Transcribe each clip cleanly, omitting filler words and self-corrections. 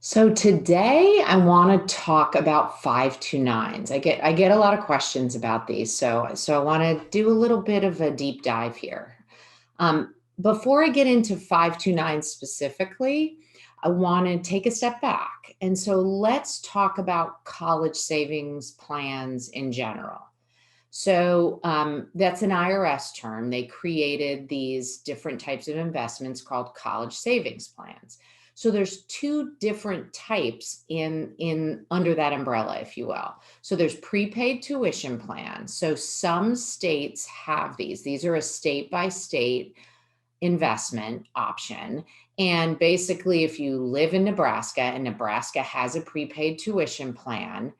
So today I want to talk about 529s. I get a lot of questions about these, so I want to do a little bit of a deep dive here. Before I get into 529 specifically, I want to take a step back. And so let's talk about college savings plans in general. So that's an IRS term. They created these different types of investments called college savings plans. So there's two different types in under that umbrella, if you will. So there's prepaid tuition plans. So some states have these. These are a state by state investment option. And basically, if you live in Nebraska and Nebraska has a prepaid tuition plan,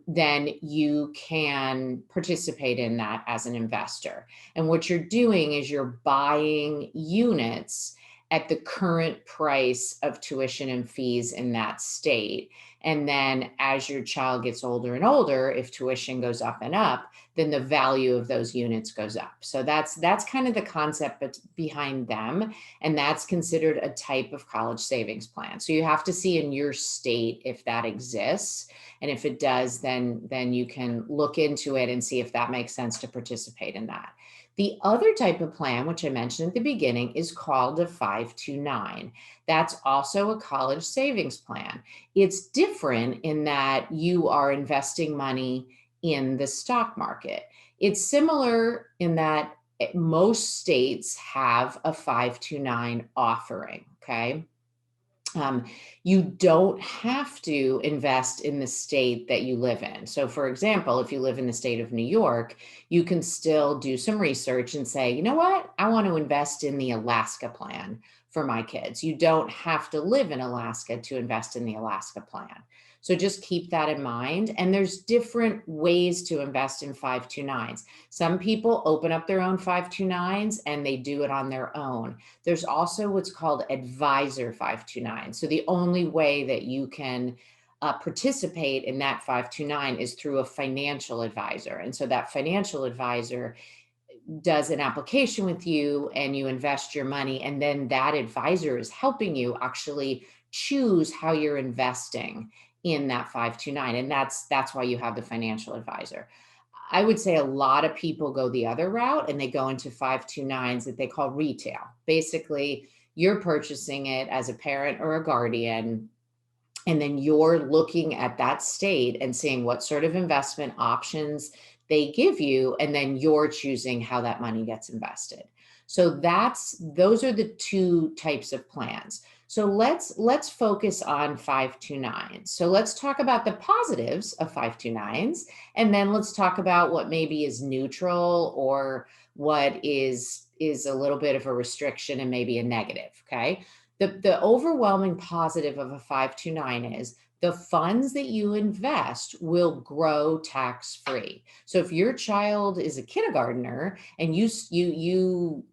then you can participate in that as an investor. And what you're doing is you're buying units at the current price of tuition and fees in that state. And then as your child gets older and older, if tuition goes up and up, then the value of those units goes up. So that's kind of the concept behind them. And that's considered a type of college savings plan. So you have to see in your state if that exists. And if it does, then you can look into it and see if that makes sense to participate in that. The other type of plan, which I mentioned at the beginning, is called a 529. That's also a college savings plan. It's different in that you are investing money in the stock market. It's similar in that most states have a 529 offering, okay? Um, you don't have to invest in the state that you live in. So, for example, if you live in the state of New York, you can still do some research and say, you know what, I want to invest in the Alaska plan for my kids. You don't have to live in Alaska to invest in the Alaska plan. So just keep that in mind. And there's different ways to invest in 529s. Some people open up their own 529s and they do it on their own. There's also what's called advisor 529. So the only way that you can participate in that 529 is through a financial advisor. And so that financial advisor does an application with you and you invest your money. And then that advisor is helping you actually choose how you're investing in that 529. And that's why you have the financial advisor. I would say a lot of people go the other route and they go into 529s that they call retail. Basically, you're purchasing it as a parent or a guardian, and then you're looking at that state and seeing what sort of investment options they give you, and then you're choosing how that money gets invested. So those are the two types of plans. So let's focus on 529s. So let's talk about the positives of 529s, and then let's talk about what maybe is neutral or what is a little bit of a restriction and maybe a negative. Okay. The overwhelming positive of a 529 is the funds that you invest will grow tax-free. So if your child is a kindergartner and you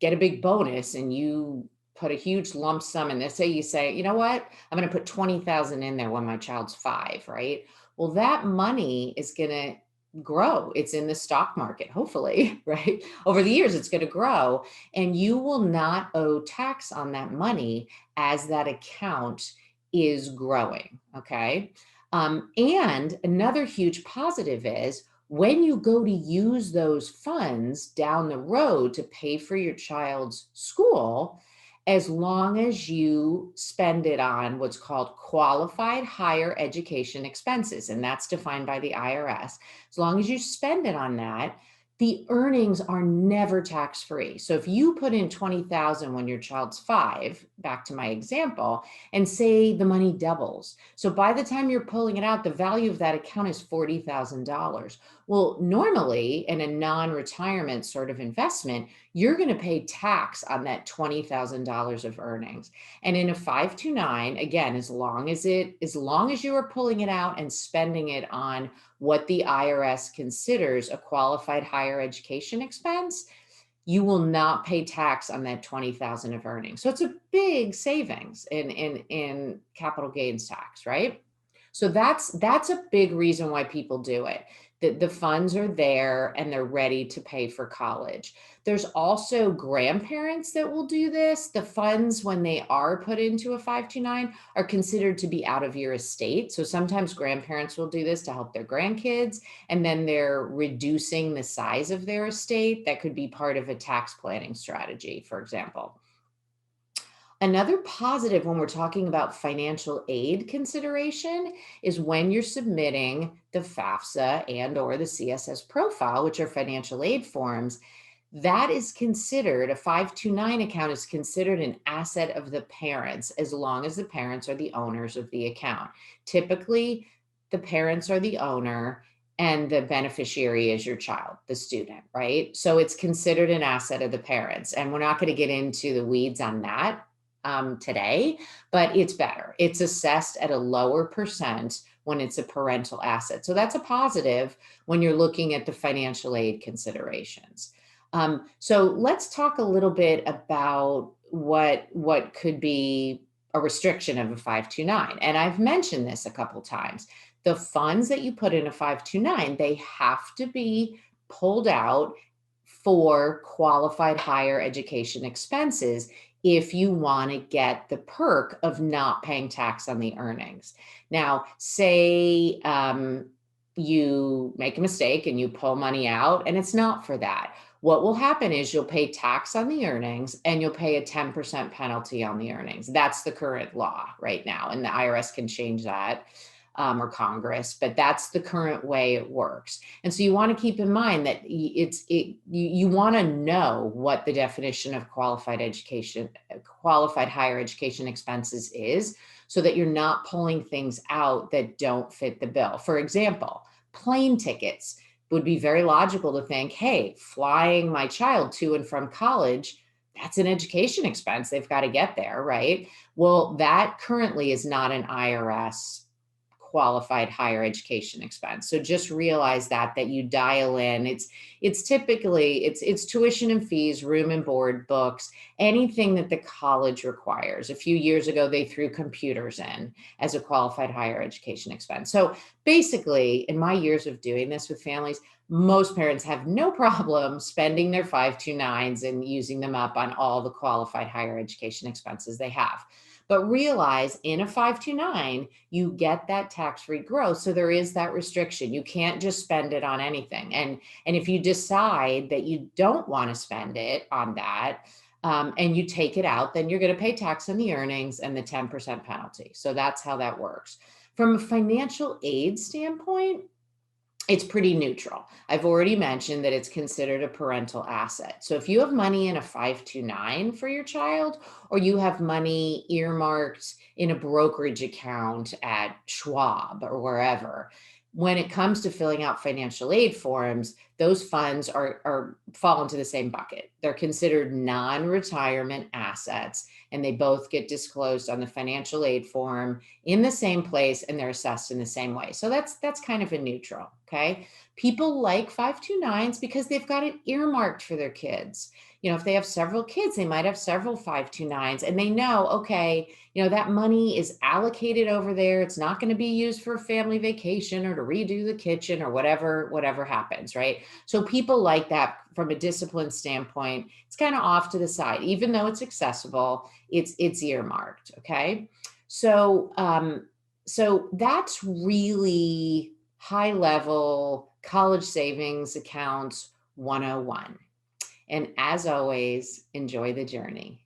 get a big bonus and you put a huge lump sum in this, say you say, you know what, I'm going to put 20,000 in there when my child's 5, right? Well, that money is going to grow. It's in the stock market, hopefully, right? Over the years, it's going to grow, and you will not owe tax on that money as that account is growing. Okay. And another huge positive is when you go to use those funds down the road to pay for your child's school, as long as you spend it on what's called qualified higher education expenses, and that's defined by the IRS. As long as you spend it on that, the earnings are never tax-free. So if you put in 20,000 when your child's 5, back to my example, and say the money doubles. So by the time you're pulling it out, the value of that account is $40,000. Well, normally in a non-retirement sort of investment, you're going to pay tax on that $20,000 of earnings. And in a 529, again, as long as you are pulling it out and spending it on what the IRS considers a qualified higher education expense, you will not pay tax on that 20,000 of earnings. So it's a big savings in capital gains tax, right? So that's a big reason why people do it. The funds are there and they're ready to pay for college. There's also grandparents that will do this. The funds, when they are put into a 529, are considered to be out of your estate. So sometimes grandparents will do this to help their grandkids, and then they're reducing the size of their estate. That could be part of a tax planning strategy, for example. Another positive when we're talking about financial aid consideration is when you're submitting the FAFSA and or the CSS profile, which are financial aid forms, that is considered, a 529 account is considered an asset of the parents as long as the parents are the owners of the account. Typically, the parents are the owner and the beneficiary is your child, the student, right? So it's considered an asset of the parents. And we're not going to get into the weeds on that today, but it's better. It's assessed at a lower percent when it's a parental asset. So that's a positive when you're looking at the financial aid considerations. So let's talk a little bit about what could be a restriction of a 529. And I've mentioned this a couple times. The funds that you put in a 529, they have to be pulled out for qualified higher education expenses if you want to get the perk of not paying tax on the earnings. Now, say you make a mistake and you pull money out and it's not for that. What will happen is you'll pay tax on the earnings and you'll pay a 10% penalty on the earnings. That's the current law right now, and the IRS can change that, or Congress, but that's the current way it works. And so you want to keep in mind that you want to know what the definition of qualified higher education expenses is, so that you're not pulling things out that don't fit the bill. For example, plane tickets would be very logical to think, hey, flying my child to and from college, that's an education expense. They've got to get there, right? Well, that currently is not an IRS qualified higher education expense. So just realize that you dial in. It's typically it's tuition and fees, room and board, books, anything that the college requires. A few years ago, they threw computers in as a qualified higher education expense. So basically, in my years of doing this with families, most parents have no problem spending their 529s and using them up on all the qualified higher education expenses they have. But realize in a 529, you get that tax-free growth. So there is that restriction. You can't just spend it on anything. And if you decide that you don't want to spend it on that, and you take it out, then you're going to pay tax on the earnings and the 10% penalty. So that's how that works. From a financial aid standpoint, it's pretty neutral. I've already mentioned that it's considered a parental asset. So if you have money in a 529 for your child, or you have money earmarked in a brokerage account at Schwab or wherever, when it comes to filling out financial aid forms, those funds are fall into the same bucket. They're considered non-retirement assets, and they both get disclosed on the financial aid form in the same place, and they're assessed in the same way. So that's kind of a neutral, okay? People like 529s because they've got it earmarked for their kids. If they have several kids, they might have several 529s, and they know, okay, that money is allocated over there. It's not going to be used for a family vacation or to redo the kitchen or whatever happens, right? So people like that from a discipline standpoint. It's kind of off to the side, even though it's accessible, it's earmarked, okay? So that's really high level college savings accounts 101. And as always, enjoy the journey.